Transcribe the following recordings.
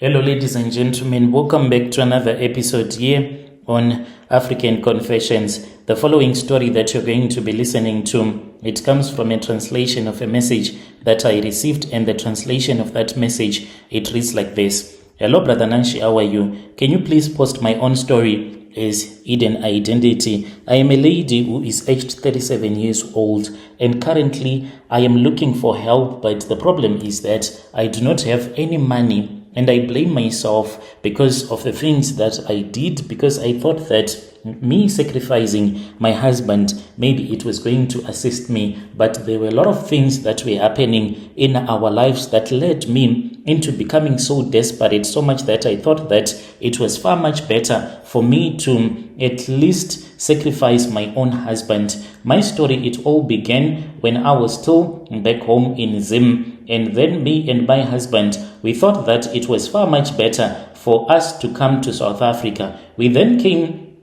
Hello, ladies and gentlemen. Welcome back to another episode here on African Confessions. The following story that you're going to be listening to, it comes from a translation of a message that I received, and the translation of that message, it reads like this. Hello, Brother Nanshi, how are you? Can you please post my own story as Hidden Identity? I am a lady who is aged 37 years old, and currently I am looking for help, but the problem is that I do not have any money. And I blame myself because of the things that I did, because I thought that me sacrificing my husband, maybe it was going to assist me. But there were a lot of things that were happening in our lives that led me into becoming so desperate, so much that I thought that it was far much better for me to at least sacrifice my own husband. My story, it all began when I was still back home in Zim. And then me and my husband, we thought that it was far much better for us to come to South Africa. We then came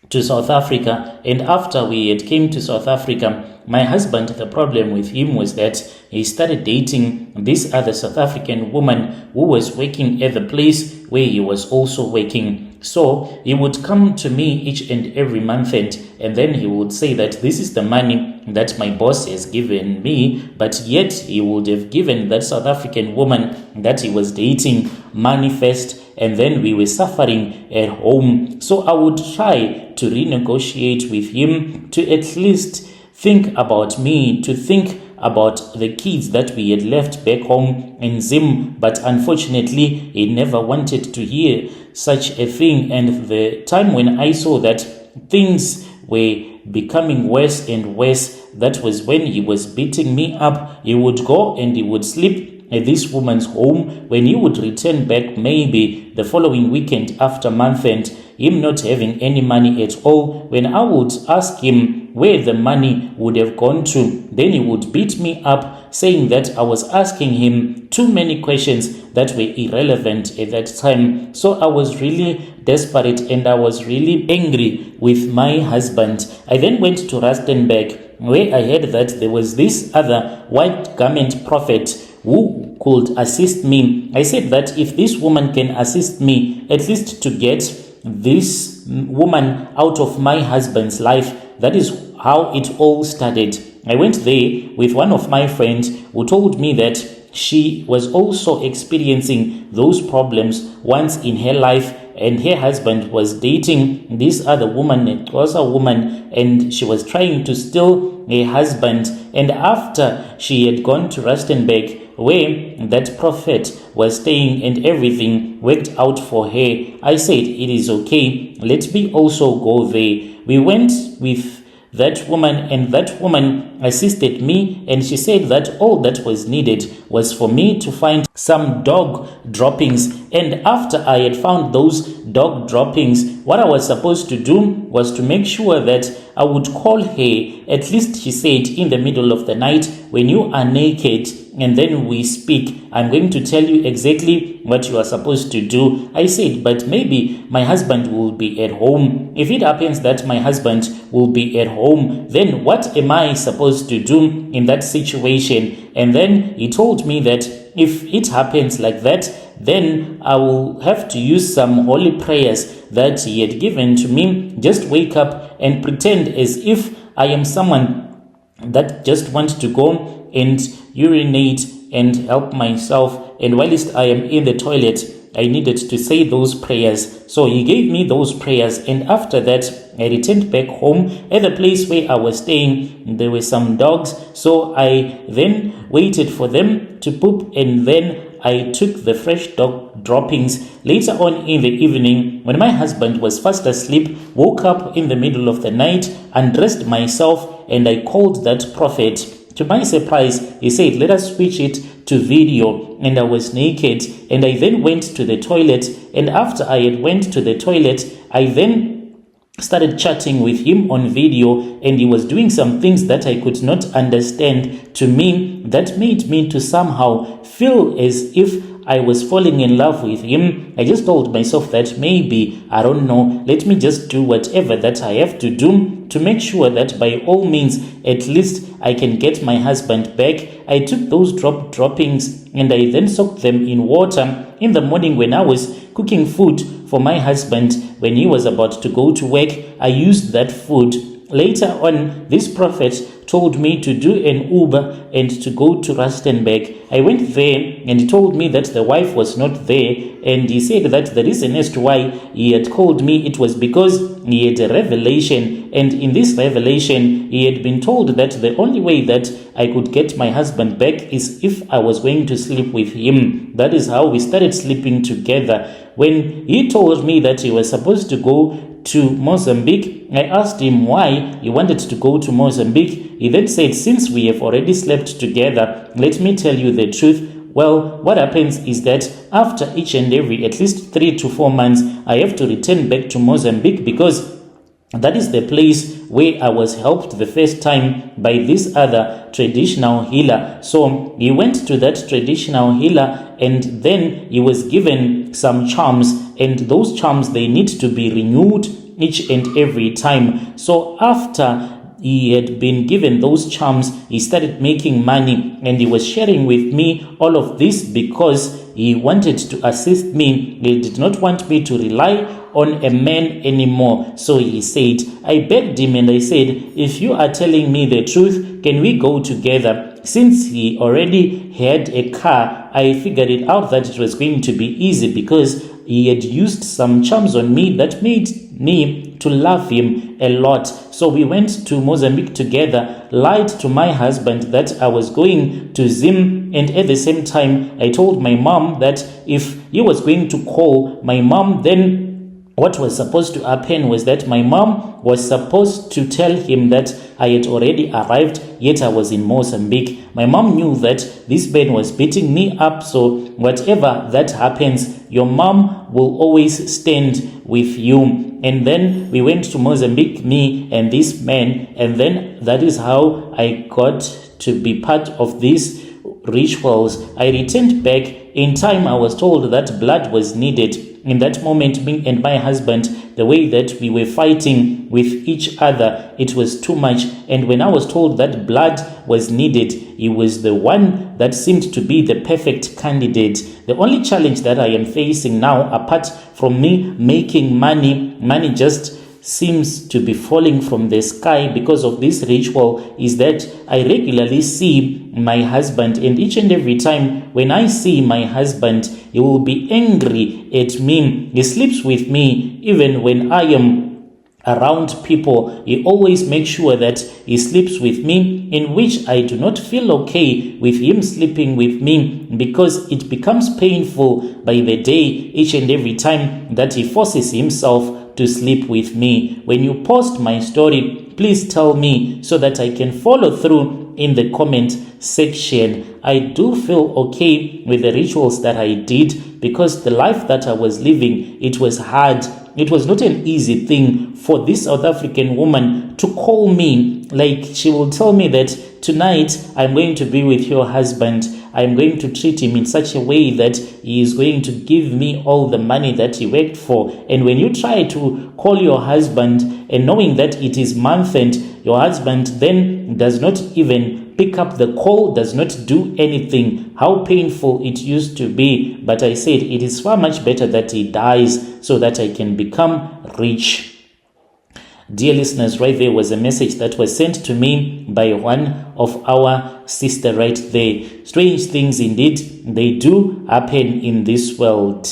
to South Africa, and after we had came to South Africa, my husband, the problem with him was that he started dating this other South African woman who was working at the place where he was also working. So he would come to me each and every month, and then he would say that this is the money that my boss has given me, but yet he would have given that South African woman that he was dating money first, and then we were suffering at home. So I would try to renegotiate with him to at least think about me, to think about the kids that we had left back home in Zim, but unfortunately he never wanted to hear such a thing. And the time when I saw that things were becoming worse and worse, that was when he was beating me up. He would go and he would sleep at this woman's home. When he would return back, maybe the following weekend after month end, him not having any money at all, when I would ask him where the money would have gone to, then he would beat me up, saying that I was asking him too many questions that were irrelevant at that time. So I was really desperate and I was really angry with my husband. I then went to Rustenburg, where I heard that there was this other white garment prophet who could assist me. I said that if this woman can assist me, at least to get this woman out of my husband's life, that is how it all started. I went there with one of my friends who told me that she was also experiencing those problems once in her life, and her husband was dating this other woman, a closer woman, and she was trying to steal her husband. And after she had gone to Rustenburg, where that prophet was staying, and everything worked out for her, I said, it is okay, let me also go there. We went with that woman, and that woman assisted me, and she said that all that was needed was for me to find some dog droppings. And after I had found those dog droppings, what I was supposed to do was to make sure that I would call her, at least she said, in the middle of the night when you are naked, and then we speak. I'm going to tell you exactly what you are supposed to do. I said, but maybe my husband will be at home. If it happens that my husband will be at home, then what am I supposed to do in that situation? And then he told me that if it happens like that, then I will have to use some holy prayers that he had given to me. Just wake up and pretend as if I am someone that just wants to go and urinate and help myself, and whilst I am in the toilet, I needed to say those prayers. So he gave me those prayers, and after that I returned back home. At the place where I was staying, there were some dogs, so I then waited for them to poop, and then I took the fresh dog droppings. Later on in the evening, when my husband was fast asleep, woke up in the middle of the night, undressed myself, and I called that prophet. To my surprise, he said, let us switch it to video, and I was naked, and I then went to the toilet, and after I had went to the toilet, I then started chatting with him on video, and he was doing some things that I could not understand to me, that made me to somehow feel as if I was falling in love with him, I just told myself that maybe, I don't know, let me just do whatever that I have to do to make sure that by all means, at least I can get my husband back. I took those droppings and I then soaked them in water. In the morning when I was cooking food for my husband, when he was about to go to work, I used that food. Later on, this prophet told me to do an Uber and to go to Rustenburg. I went there and he told me that the wife was not there, and he said that the reason as to why he had called me, it was because he had a revelation, and in this revelation he had been told that the only way that I could get my husband back is if I was going to sleep with him. That is how we started sleeping together. When he told me that he was supposed to go to Mozambique, I asked him why he wanted to go to Mozambique. He then said, since we have already slept together, let me tell you the truth. Well, what happens is that after each and every at least 3 to 4 months, I have to return back to Mozambique because that is the place where I was helped the first time by this other traditional healer. So he went to that traditional healer and then he was given some charms, and those charms, they need to be renewed each and every time. So after he had been given those charms, he started making money, and he was sharing with me all of this because he wanted to assist me. He did not want me to rely on a man anymore. So he said, I begged him and I said, if you are telling me the truth, can we go together? Since he already had a car, I figured it out that it was going to be easy because he had used some charms on me that made me to love him a lot. So we went to Mozambique together, lied to my husband that I was going to Zim, and at the same time I told my mom that if he was going to call my mom, then what was supposed to happen was that my mom was supposed to tell him that I had already arrived, yet I was in Mozambique. My mom knew that this man was beating me up, so whatever that happens, your mom will always stand with you. And then we went to Mozambique, me and this man, and then that is how I got to be part of these rituals. I returned back. In time, I was told that blood was needed. In that moment, me and my husband, the way that we were fighting with each other, it was too much. And when I was told that blood was needed, he was the one that seemed to be the perfect candidate. The only challenge that I am facing now, apart from me making money just seems to be falling from the sky because of this ritual, is that I regularly see my husband, and each and every time when I see my husband, he will be angry at me. He sleeps with me even when I am around people. He always makes sure that he sleeps with me, in which I do not feel okay with him sleeping with me because it becomes painful by the day each and every time that he forces himself to sleep with me. When you post my story, please tell me so that I can follow through in the comment section. I do feel okay with the rituals that I did because the life that I was living, it was hard. It was not an easy thing for this South African woman to call me. Like, she will tell me that tonight I'm going to be with your husband. I'm going to treat him in such a way that he is going to give me all the money that he worked for. And when you try to call your husband and knowing that it is month end, your husband then does not even pick up the call, does not do anything. How painful it used to be. But I said it is far much better that he dies so that I can become rich. Dear listeners, right there was a message that was sent to me by one of our sister right there. Strange things indeed, they do happen in this world.